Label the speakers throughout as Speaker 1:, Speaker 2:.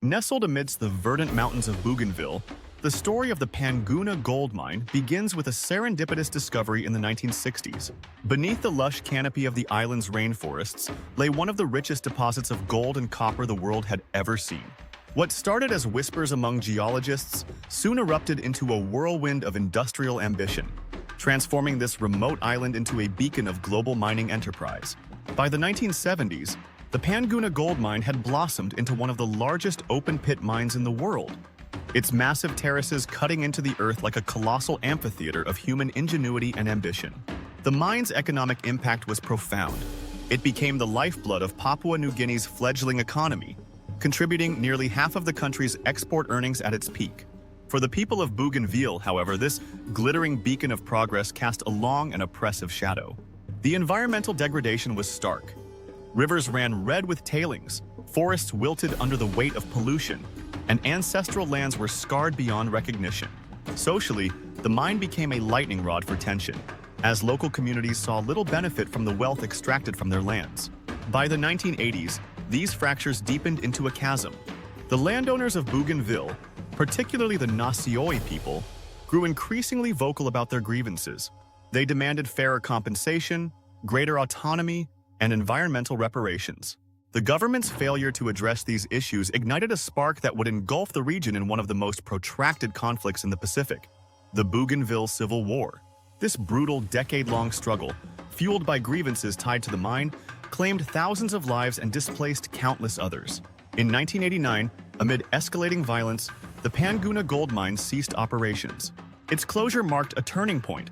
Speaker 1: Nestled amidst the verdant mountains of Bougainville, the story of the Panguna Gold Mine begins with a serendipitous discovery in the 1960s. Beneath the lush canopy of the island's rainforests lay one of the richest deposits of gold and copper the world had ever seen. What started as whispers among geologists soon erupted into a whirlwind of industrial ambition, transforming this remote island into a beacon of global mining enterprise. By the 1970s, the Panguna Gold Mine had blossomed into one of the largest open-pit mines in the world, its massive terraces cutting into the earth like a colossal amphitheater of human ingenuity and ambition. The mine's economic impact was profound. It became the lifeblood of Papua New Guinea's fledgling economy, contributing nearly half of the country's export earnings at its peak. For the people of Bougainville, however, this glittering beacon of progress cast a long and oppressive shadow. The environmental degradation was stark. Rivers ran red with tailings, forests wilted under the weight of pollution, and ancestral lands were scarred beyond recognition. Socially, the mine became a lightning rod for tension, as local communities saw little benefit from the wealth extracted from their lands. By the 1980s, these fractures deepened into a chasm. The landowners of Bougainville, particularly the Nasioi people, grew increasingly vocal about their grievances. They demanded fairer compensation, greater autonomy, and environmental reparations. The government's failure to address these issues ignited a spark that would engulf the region in one of the most protracted conflicts in the Pacific, the Bougainville Civil War. This brutal decade-long struggle, fueled by grievances tied to the mine, claimed thousands of lives and displaced countless others. In 1989, amid escalating violence, the Panguna Gold Mine ceased operations. Its closure marked a turning point,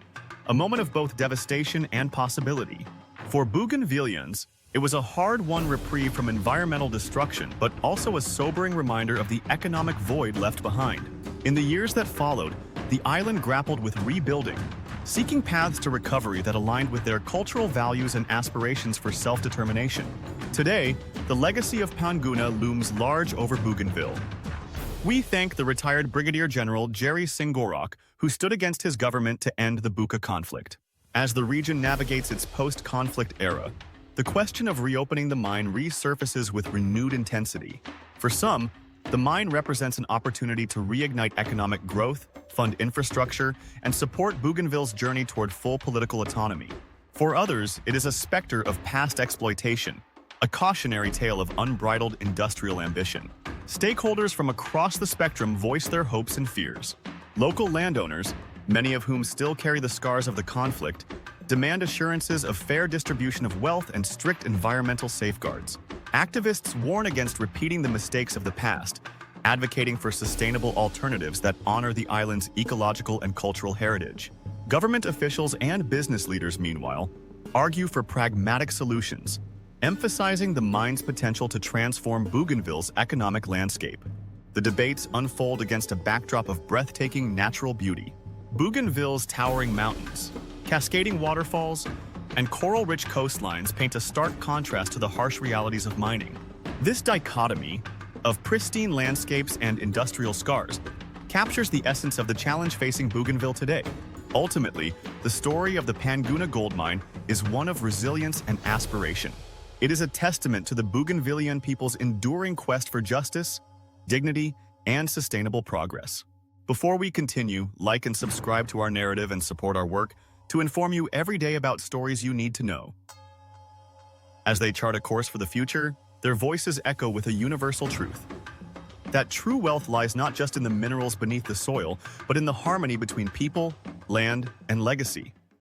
Speaker 1: a moment of both devastation and possibility. For Bougainvilleans, it was a hard-won reprieve from environmental destruction, but also a sobering reminder of the economic void left behind. In the years that followed, the island grappled with rebuilding, seeking paths to recovery that aligned with their cultural values and aspirations for self-determination. Today, the legacy of Panguna looms large over Bougainville. We thank the retired Brigadier General Jerry Singorok, who stood against his government to end the Buka conflict. As the region navigates its post-conflict era, the question of reopening the mine resurfaces with renewed intensity. For some, the mine represents an opportunity to reignite economic growth, fund infrastructure, and support Bougainville's journey toward full political autonomy. For others, it is a specter of past exploitation, a cautionary tale of unbridled industrial ambition. Stakeholders from across the spectrum voice their hopes and fears. Local landowners, many of whom still carry the scars of the conflict, demand assurances of fair distribution of wealth and strict environmental safeguards. Activists warn against repeating the mistakes of the past, advocating for sustainable alternatives that honor the island's ecological and cultural heritage. Government officials and business leaders, meanwhile, argue for pragmatic solutions, emphasizing the mine's potential to transform Bougainville's economic landscape. The debates unfold against a backdrop of breathtaking natural beauty. Bougainville's towering mountains, cascading waterfalls, and coral-rich coastlines paint a stark contrast to the harsh realities of mining. This dichotomy of pristine landscapes and industrial scars captures the essence of the challenge facing Bougainville today. Ultimately, the story of the Panguna Gold Mine is one of resilience and aspiration. It is a testament to the Bougainvillean people's enduring quest for justice, dignity, and sustainable progress. Before we continue, like and subscribe to our narrative and support our work to inform you every day about stories you need to know. As they chart a course for the future, their voices echo with a universal truth: that true wealth lies not just in the minerals beneath the soil, but in the harmony between people, land, and legacy.